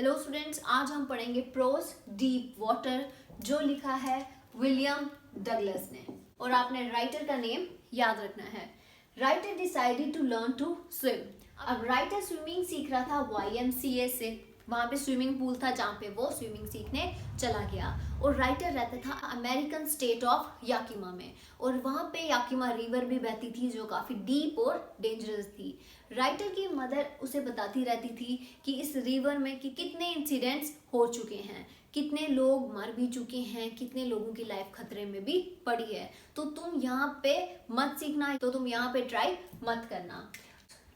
Hello students, आज हम पढ़ेंगे प्रोज डीप वाटर जो लिखा है विलियम डगलस ने। और आपने राइटर का नेम याद रखना है। Writer decided to learn to swim. अब राइटर स्विमिंग सीख रहा था YMCA से। वहां पे स्विमिंग पूल था जहाँ पे वो स्विमिंग सीखने चला गया। और राइटर रहता था अमेरिकन स्टेट ऑफ याकिमा में। और वहां पे याकिमा रिवर भी बहती थी जो काफी डीप और डेंजरस थी। राइटर की मदर उसे बताती रहती थी कि इस रिवर में कि कितने इंसिडेंट्स हो चुके हैं, कितने लोग मर भी चुके हैं, कितने लोगों की लाइफ खतरे में भी पड़ी है। तो तुम यहाँ पे मत सीखना, तो तुम यहाँ पे ट्राई मत करना।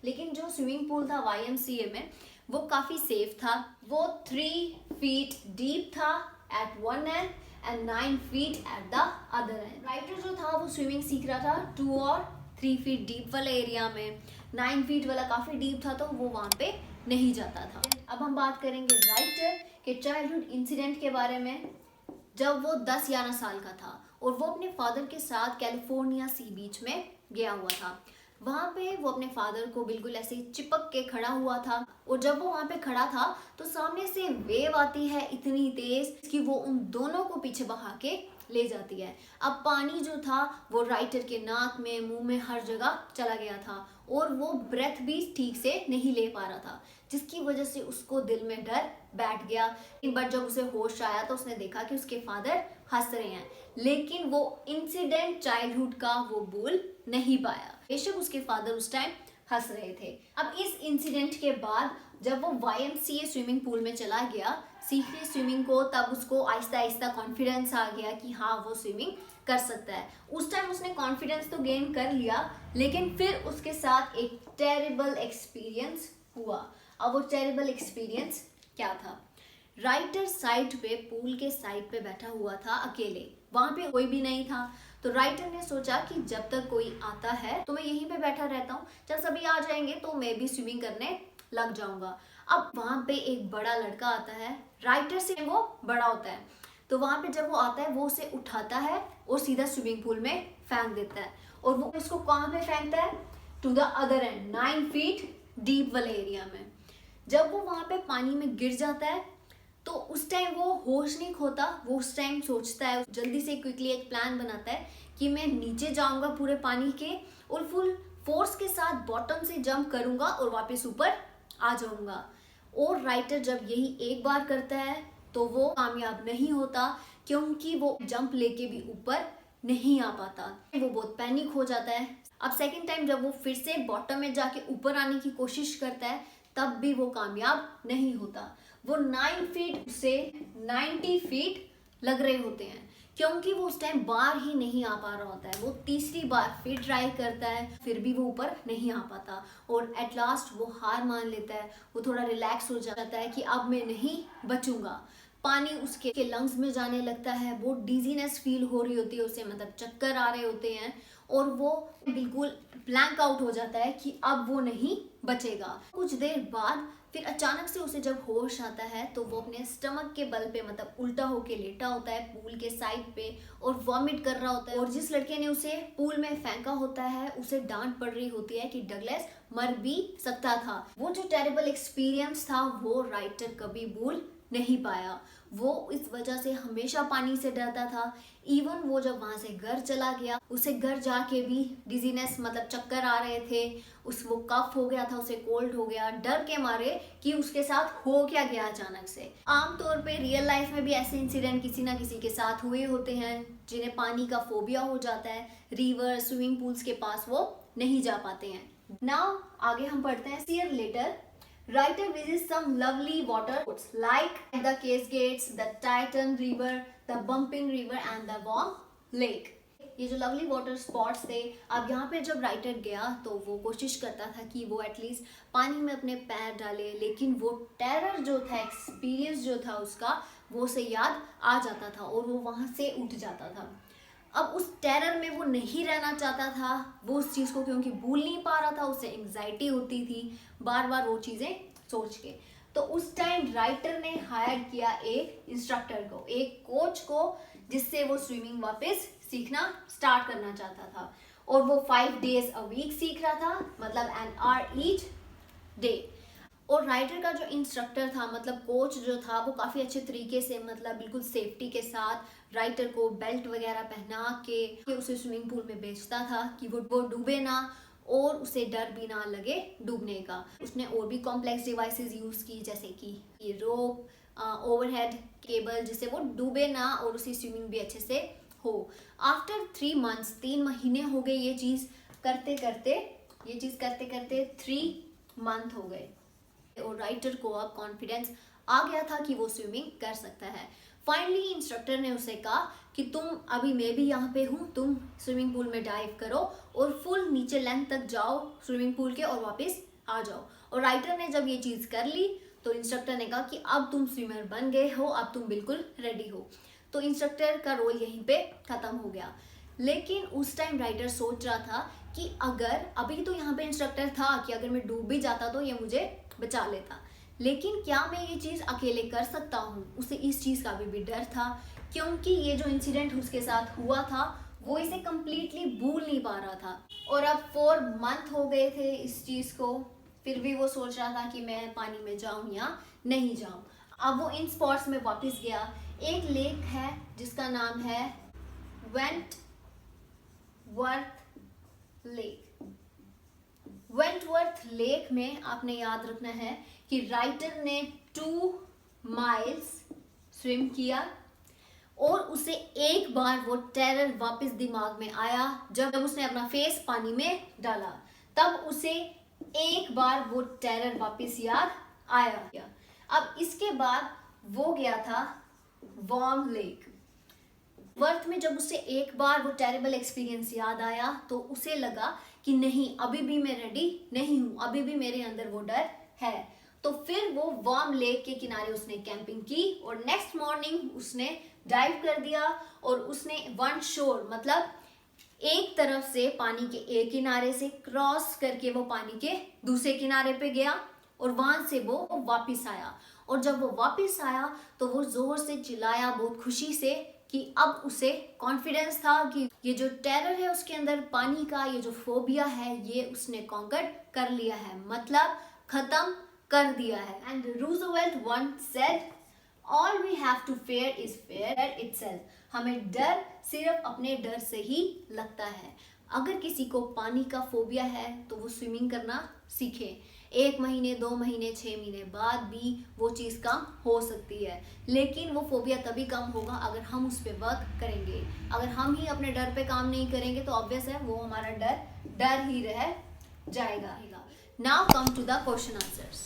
लेकिन जो स्विमिंग पूल था YMCA में वो काफी सेफ था। वो 3 फीट डीप था at one end and 9 feet at the other end. Writer जो था वो स्विमिंग सीख रहा था 2 और 3 फीट डीप वाले एरिया में। 9 फीट वाला काफी डीप था तो वो वहां पे नहीं जाता था। अब हम बात करेंगे राइटर के चाइल्डहुड इंसिडेंट के बारे में। जब वो 10-11 साल का था और वो अपने फादर के साथ कैलिफोर्निया सी बीच में गया हुआ था। वहां पे वो अपने फादर को बिल्कुल ऐसे चिपक के खड़ा हुआ था। और जब वो वहां पे खड़ा था तो सामने से वेव आती है इतनी तेज कि वो उन दोनों को पीछे बहा के ले जाती है। अब पानी जो था वो राइटर के नाक में, मुंह में, हर जगह चला गया था और वो ब्रेथ भी ठीक से नहीं ले पा रहा था, जिसकी वजह से उसको दिल में डर बैठ गया। बट जब उसे होश आया तो उसने देखा कि उसके फादर हंस रहे हैं, लेकिन वो इंसिडेंट चाइल्डहुड का वो भूल नहीं पाया। बेशक उसके फादर उस टाइम हंस रहे थे। अब इस इंसिडेंट के बाद जब वो YMCA स्विमिंग पूल में चला गया सीखने स्विमिंग को, तब उसको आहिस्ता आहिस्ता कॉन्फिडेंस आ गया कि हाँ वो स्विमिंग कर सकता है। उस टाइम उसने कॉन्फिडेंस तो गेन कर लिया, लेकिन फिर उसके साथ एक टेरिबल एक्सपीरियंस हुआ। अब वो टेरिबल एक्सपीरियंस क्या था? राइटर साइड पे, पूल के साइड पे बैठा हुआ था अकेले। वहां पे कोई भी नहीं था। तो राइटर ने सोचा कि जब तक कोई आता है तो मैं यहीं पे बैठा रहता हूँ, जब सभी आ जाएंगे तो मैं भी स्विमिंग करने लग जाऊंगा। अब वहां पे एक बड़ा लड़का आता है, राइटर से वो बड़ा होता है। तो वहां पे जब वो आता है वो उसे उठाता है और सीधा स्विमिंग पूल में फेंक देता है। और वो उसको कहाँ पे फेंकता है? To the other end, 9 feet deep वाले एरिया में। जब वो वहां पे पानी में गिर जाता है तो उस टाइम वो होश नहीं खोता। वो उस टाइम सोचता है, जल्दी से क्विकली एक प्लान बनाता है कि मैं नीचे जाऊंगा पूरे पानी के और फुल फोर्स के साथ बॉटम से जंप करूंगा और वापस ऊपर आ जाऊंगा। और राइटर जब यही एक बार करता है तो वो कामयाब नहीं होता, क्योंकि वो जंप लेके भी ऊपर नहीं आ पाता। वो बहुत पैनिक हो जाता है। अब सेकेंड टाइम जब वो फिर से बॉटम में जाके ऊपर आने की कोशिश करता है तब भी वो कामयाब नहीं होता। वो 9 फीट से 90 फीट लग रहे होते हैं, क्योंकि वो उस टाइम बार ही नहीं आ पा रहा होता है। वो तीसरी बार फिर ट्राई करता है, फिर भी वो ऊपर नहीं आ पाता। और एट लास्ट वो हार मान लेता है। वो थोड़ा रिलैक्स हो जाता है कि अब मैं नहीं बचूंगा। पानी उसके लंग्स में जाने लगता है। वो डिजीनेस फील हो रही होती है उसे, मतलब चक्कर आ रहे होते हैं। और वो बिल्कुल ब्लैंक आउट हो जाता है कि अब वो नहीं बचेगा। कुछ देर बाद फिर अचानक से उसे जब होश आता है तो वो अपने स्टमक के बल पे, मतलब उल्टा होके लेटा होता है पूल के साइड पे और वॉमिट कर रहा होता है। और जिस लड़के ने उसे पूल में फेंका होता है उसे डांट पड़ रही होती है कि डगलस मर भी सकता था। वो जो टेरिबल एक्सपीरियंस था वो राइटर कभी भूल नहीं पाया। वो इस वजह से हमेशा पानी से डरता था। इवन वो जब वहां से घर चला गया, उसे घर जाके भी डिजीनेस, मतलब चक्कर आ रहे थे, वो कफ हो गया था, उसे कोल्ड हो गया, डर के मारे कि उसके साथ हो क्या गया अचानक से। आमतौर पे रियल लाइफ में भी ऐसे इंसिडेंट किसी ना किसी के साथ हुए होते हैं जिन्हें पानी का फोबिया हो जाता है। रिवर, स्विमिंग पूल्स के पास वो नहीं जा पाते हैं। नाउ आगे हम पढ़ते हैं year later. Writer visits some lovely water sports like the Cascades, the Titan River, the Bumping River and the Warm Lake. ये जो लवली वाटर स्पॉट्स थे, अब यहाँ पे जब राइटर गया तो वो कोशिश करता था कि वो एटलीस्ट पानी में अपने पैर डाले, लेकिन वो टेरर जो था, एक्सपीरियंस जो था उसका, वो उसे याद आ जाता था और वो वहाँ से उठ जाता था। अब उस टेरर में वो नहीं रहना चाहता था। वो उस चीज़ को क्योंकि भूल नहीं पा रहा था, उसे एंग्जाइटी होती थी बार बार वो चीज़ें सोच के। तो उस टाइम राइटर ने हायर किया एक इंस्ट्रक्टर को, एक कोच को, जिससे वो स्विमिंग वापस सीखना स्टार्ट करना चाहता था। और वो 5 days a week सीख रहा था, मतलब an hour each डे। और राइटर का जो इंस्ट्रक्टर था, मतलब कोच जो था, वो काफ़ी अच्छे तरीके से, मतलब बिल्कुल सेफ्टी के साथ राइटर को बेल्ट वगैरह पहना के उसे स्विमिंग पूल में भेजता था कि वो डूबे ना और उसे डर भी ना लगे डूबने का। उसने और भी कॉम्प्लेक्स डिवाइसेस यूज़ की, जैसे कि रोप, ओवरहेड केबल, जिससे वो डूबे ना और उसी स्विमिंग भी अच्छे से हो। आफ्टर 3 months, 3 महीने हो गए ये चीज़ करते करते 3 month हो गए और राइटर को अब कॉन्फिडेंस आ गया था कि वो स्विमिंग कर सकता है। फाइनली इंस्ट्रक्टर ने उसे कहा कि तुम अभी, मैं भी यहाँ पे हूँ, तुम स्विमिंग पूल में डाइव करो और फुल नीचे लेंथ तक जाओ स्विमिंग पूल के और वापस आ जाओ। और राइटर ने जब ये चीज़ कर ली तो इंस्ट्रक्टर ने कहा कि अब तुम स्विमर बन गए हो, अब तुम बिल्कुल रेडी हो। तो इंस्ट्रक्टर का रोल यहीं पे खत्म हो गया। लेकिन उस टाइम राइटर सोच रहा था कि अगर अभी तो यहाँ पे इंस्ट्रक्टर था कि अगर मैं डूब भी जाता तो ये मुझे बचा लेता, लेकिन क्या मैं ये चीज़ अकेले कर सकता हूँ? उसे इस चीज़ का भी डर था, क्योंकि ये जो इंसिडेंट उसके साथ हुआ था वो इसे कम्प्लीटली भूल नहीं पा रहा था। और अब 4 month हो गए थे इस चीज़ को, फिर भी वो सोच रहा था कि मैं पानी में जाऊँ या नहीं जाऊँ। अब वो इन स्पॉट्स में वापस गया। एक लेक है जिसका नाम है वेंटवर्थ लेक। वेंटवर्थ लेक में आपने याद रखना है कि राइटर ने 2 miles स्विम किया और उसे एक बार वो टेरर वापस दिमाग में आया जब उसने अपना फेस पानी में डाला, तब उसे एक बार वो टेरर वापस याद आया। अब इसके बाद वो गया था वार्म लेक। वर्थ में जब उसे एक बार वो टेरेबल एक्सपीरियंस याद आया तो उसे लगा कि नहीं, अभी भी मैं रेडी नहीं हूँ, अभी भी मेरे अंदर वो डर है। तो फिर वो वार्म लेक के किनारे उसने कैंपिंग की और नेक्स्ट मॉर्निंग उसने डाइव कर दिया और उसने वन शोर, मतलब एक तरफ से पानी के एक किनारे से क्रॉस करके वो पानी के दूसरे किनारे पे गया और वहां से वो वापस आया। और जब वो वापस आया तो वो जोर से चिल्लाया बहुत खुशी से कि अब उसे कॉन्फिडेंस था कि ये जो टेरर है उसके अंदर पानी का, ये जो फोबिया है, ये उसने कॉन्कर कर लिया है, मतलब खत्म कर दिया है। And Roosevelt once said, all we have to fear is fear itself. हमें डर सिर्फ अपने डर से ही लगता है। अगर किसी को पानी का फोबिया है तो वो स्विमिंग करना सीखे। 1 महीने, 2 महीने, 6 महीने बाद भी वो चीज़ कम हो सकती है, लेकिन वो फोबिया तभी कम होगा अगर हम उस पर वर्क करेंगे। अगर हम ही अपने डर पे काम नहीं करेंगे तो ऑब्वियस है वो हमारा डर ही रह जाएगा। Now come to the question answers.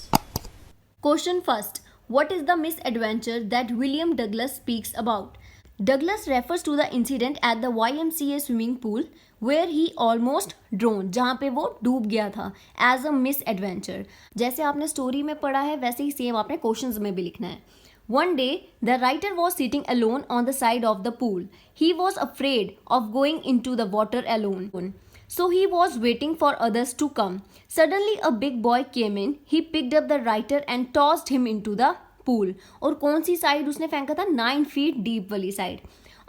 Question first. What is the misadventure that William Douglas speaks about? Douglas refers to the incident at the YMCA swimming pool where he almost drowned, जहाँ पे वो डूब गया था, as a misadventure. जैसे आपने story में पढ़ा है वैसे ही सेम आपने क्वेश्चंस में भी लिखना है। One day, the writer was sitting alone on the side of the pool. He was afraid of going into the water alone. So he was waiting for others to come. Suddenly a big boy came in. He picked up the writer and tossed him into the pool. और कौन सी side उसने फेंका था? 9 feet deep वाली side.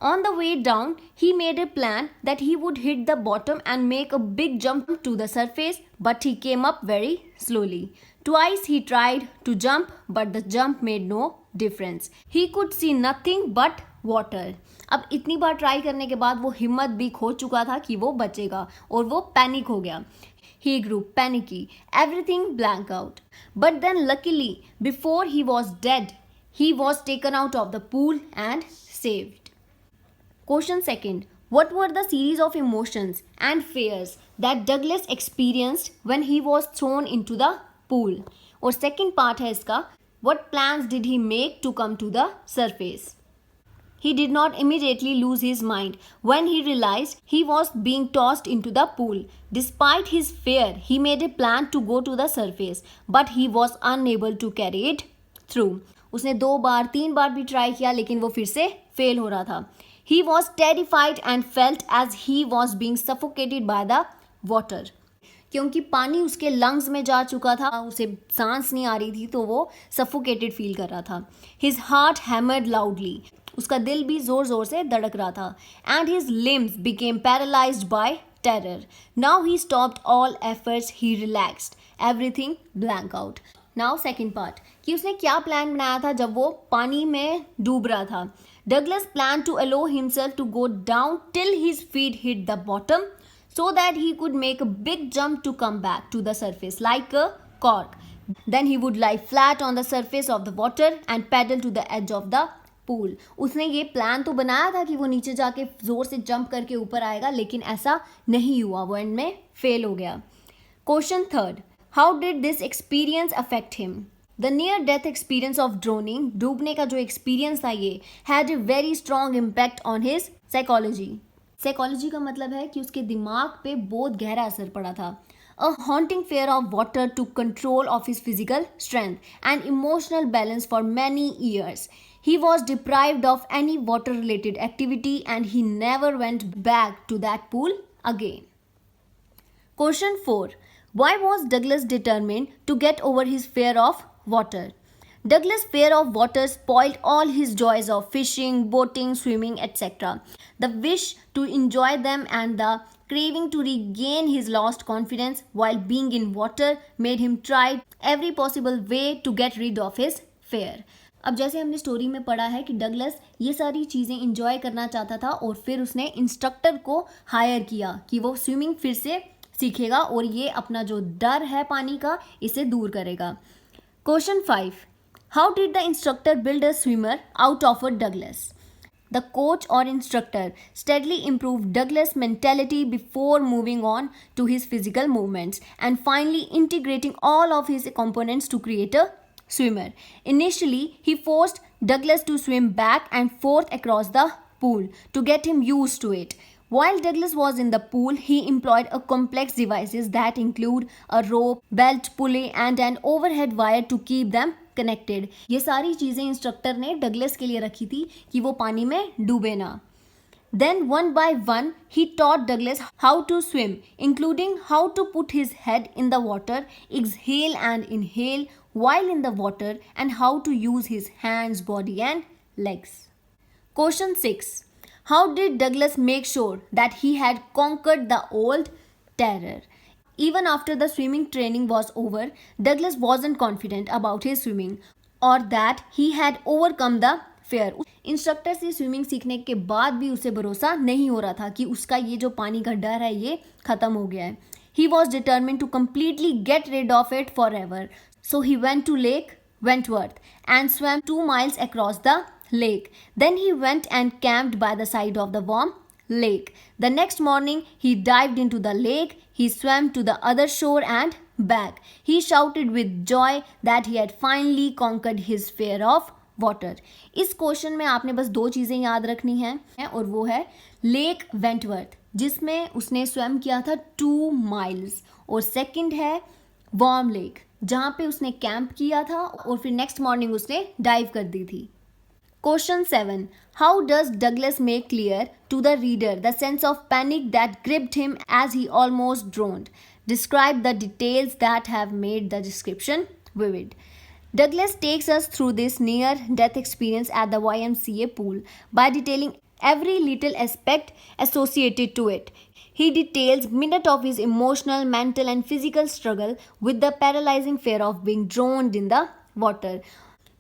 On the way down, he made a plan that he would hit the bottom and make a big jump to the surface, but he came up very slowly. Twice he tried to jump, but the jump made no difference. He could see nothing but water. अब इतनी बार try करने के बाद वो हिम्मत भी खो चुका था कि वो बचेगा और वो पैनिक हो गया. He grew panicky. Everything blank out. But then luckily, before he was dead, he was taken out of the pool and saved. Question second. What were the series of emotions and fears that Douglas experienced when he was thrown into the pool? और second part है इसका. What plans did he make to come to the surface? He did not immediately lose his mind when he realized he was being tossed into the pool. Despite his fear, he made a plan to go to the surface, but he was unable to carry it through. उसने 2 बार 3 बार भी try किया लेकिन वो फिर से fail हो रहा था. He was terrified and felt as he was being suffocated by the water. क्योंकि पानी उसके लंग्स में जा चुका था, उसे सांस नहीं आ रही थी तो वो सफोकेटेड फील कर रहा था. His heart hammered loudly. उसका दिल भी जोर जोर से धड़क रहा था. And his limbs became paralyzed by terror. Now he stopped all efforts. He relaxed. Everything blank out. Now second part कि उसने क्या प्लान बनाया था जब वो पानी में डूब रहा था. Douglas plan to allow himself to go down till his feet hit the bottom so that he could make a big jump to come back to the surface like a cork. Then he would lie flat on the surface of the water and paddle to the edge of the pool. उसने ये plan तो बनाया था कि वो नीचे जाके जोर से जंप करके ऊपर आएगा, लेकिन ऐसा नहीं हुआ, वो एंड में फेल हो गया. Question third, how did this experience affect him? The near death experience of droning, डूबने का जो एक्सपीरियंस था ये, had a very strong impact on his psychology. Psychology का मतलब है कि उसके दिमाग पे बहुत गहरा असर पड़ा था. A haunting fear of water to control of his physical strength and emotional balance for many years. He was deprived of any water related activity and he never went back to that pool again. Question 4. Why was Douglas determined to get over his fear of water? Douglas' fear of water spoiled all his joys of fishing, boating, swimming, etc. The wish to enjoy them and the craving to regain his lost confidence while being in water made him try every possible way to get rid of his fear. अब जैसे हमने story में पढ़ा है कि Douglas ये सारी चीज़ें इंजॉय करना चाहता था और फिर उसने इंस्ट्रक्टर को हायर किया कि वो स्विमिंग फिर से सीखेगा और ये अपना जो डर है पानी का इसे दूर करेगा. Question 5. How did the instructor build a swimmer out of a Douglas? The coach or instructor steadily improved Douglas' mentality before moving on to his physical movements and finally integrating all of his components to create a swimmer. Initially, he forced Douglas to swim back and forth across the pool to get him used to it. While Douglas was in the pool, he employed a complex devices that include a rope, belt, pulley and an overhead wire to keep them connected. ये सारी चीज़ें instructor ने Douglas के लिए रखी थी कि वो पानी में डूबे ना. Then one by one, he taught Douglas how to swim, including how to put his head in the water, exhale and inhale while in the water, and how to use his hands, body and legs. Question 6. How did Douglas make sure that he had conquered the old terror? Even after the swimming training was over, Douglas wasn't confident about his swimming or that he had overcome the fear. Instructor से swimming सीखने के बाद भी उसे भरोसा नहीं हो रहा था कि उसका ये जो पानी का डर है ये खत्म हो गया है. He was determined to completely get rid of it forever. So he went to Lake Wentworth and swam 2 miles across the lake. Then he went and camped by the side of the warm lake. The next morning he dived into the lake. He swam to the other shore and back. He shouted with joy that he had finally conquered his fear of water. इस question में आपने बस 2 चीज़ें याद रखनी हैं और वो है लेक वेंटवर्थ जिसमें उसने स्वयं किया था 2 माइल्स और सेकंड है वार्म लेक जहाँ पे उसने कैंप किया था और फिर नेक्स्ट मॉर्निंग उसने डाइव कर दी थी. Question 7. How does Douglas make clear to the reader the sense of panic that gripped him as he almost drowned? Describe the details that have made the description vivid. Douglas takes us through this near-death experience at the YMCA pool by detailing every little aspect associated to it. He details minutes of his emotional, mental and physical struggle with the paralyzing fear of being drowned in the water.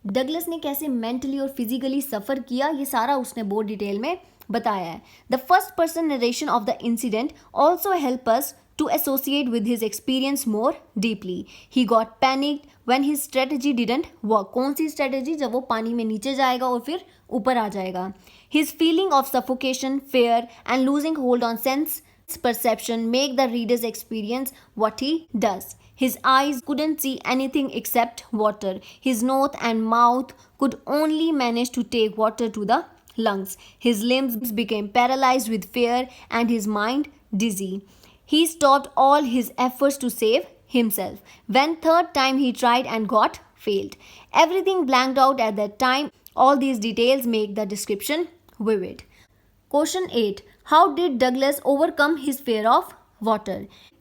Douglas ने कैसे mentally और physically सफ़र किया ये सारा उसने बहुत detail में बताया है. The first person narration of the incident also help us to associate with his experience more deeply. He got panicked when his strategy didn't work. कौन सी स्ट्रेटजी? जब वो पानी में नीचे जाएगा और फिर ऊपर आ जाएगा. His feeling of suffocation, fair and losing hold on sense perception make the reader's experience what he does. His eyes couldn't see anything except water. His nose and mouth could only manage to take water to the lungs. His limbs became paralyzed with fear and his mind dizzy. He stopped all his efforts to save himself. When third time he tried and got failed. Everything blanked out at that time. All these details make the description vivid. Question 8. How did Douglas overcome his fear of water?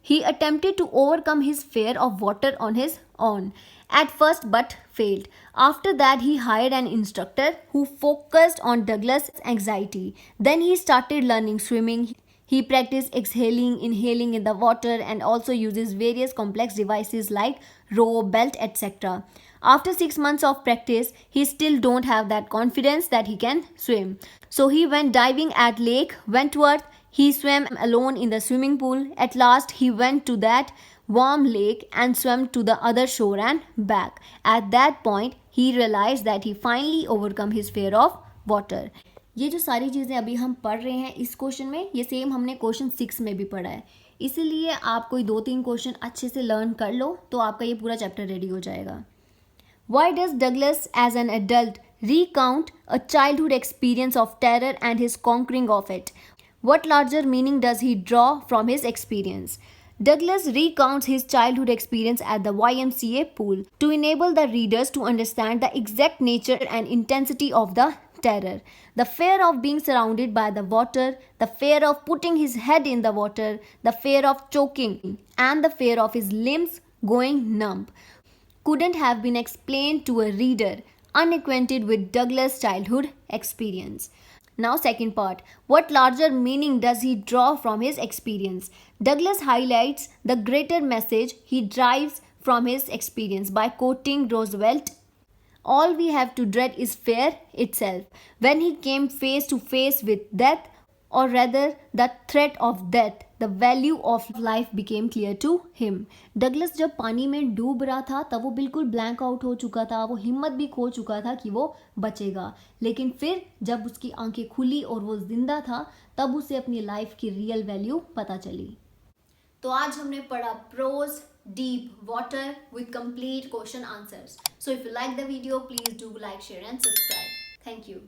He attempted to overcome his fear of water on his own at first but failed. After that, he hired an instructor who focused on Douglas' anxiety. Then he started learning swimming. He practiced exhaling, inhaling in the water and also uses various complex devices like row, belt, etc. After 6 months of practice, he still don't have that confidence that he can swim. So he went diving at Lake Wentworth. He swam alone in the swimming pool. At last, he went to that warm lake and swam to the other shore and back. At that point, he realized that he finally overcome his fear of water. ये जो सारी चीज़ें अभी हम पढ़ रहे हैं इस क्वेश्चन में, ये सेम हमने क्वेश्चन 6 में भी पढ़ा है. इसीलिए आप कोई 2-3 क्वेश्चन अच्छे से लर्न कर लो तो आपका ये पूरा चैप्टर रेडी हो जाएगा. Why does Douglas, as an adult, recount a childhood experience of terror and his conquering of it? What larger meaning does he draw from his experience? Douglas recounts his childhood experience at the YMCA pool to enable the readers to understand the exact nature and intensity of the terror. The fear of being surrounded by the water, the fear of putting his head in the water, the fear of choking, and the fear of his limbs going numb couldn't have been explained to a reader unacquainted with Douglas' childhood experience. Now, second part. What larger meaning does he draw from his experience? Douglas highlights the greater message he derives from his experience by quoting Roosevelt. All we have to dread is fear itself. When he came face to face with death, or rather the threat of death, the value of life became clear to him. Douglas जब पानी में डूब रहा था तब वो बिल्कुल blank out हो चुका था, वो हिम्मत भी खो चुका था कि वो बचेगा. लेकिन फिर जब उसकी आंखें खुली और वो जिंदा था तब उसे अपनी लाइफ की रियल वैल्यू पता चली. तो आज हमने पढ़ा prose, deep, water with complete question answers. So if you like the video please do like, share and subscribe. Thank you.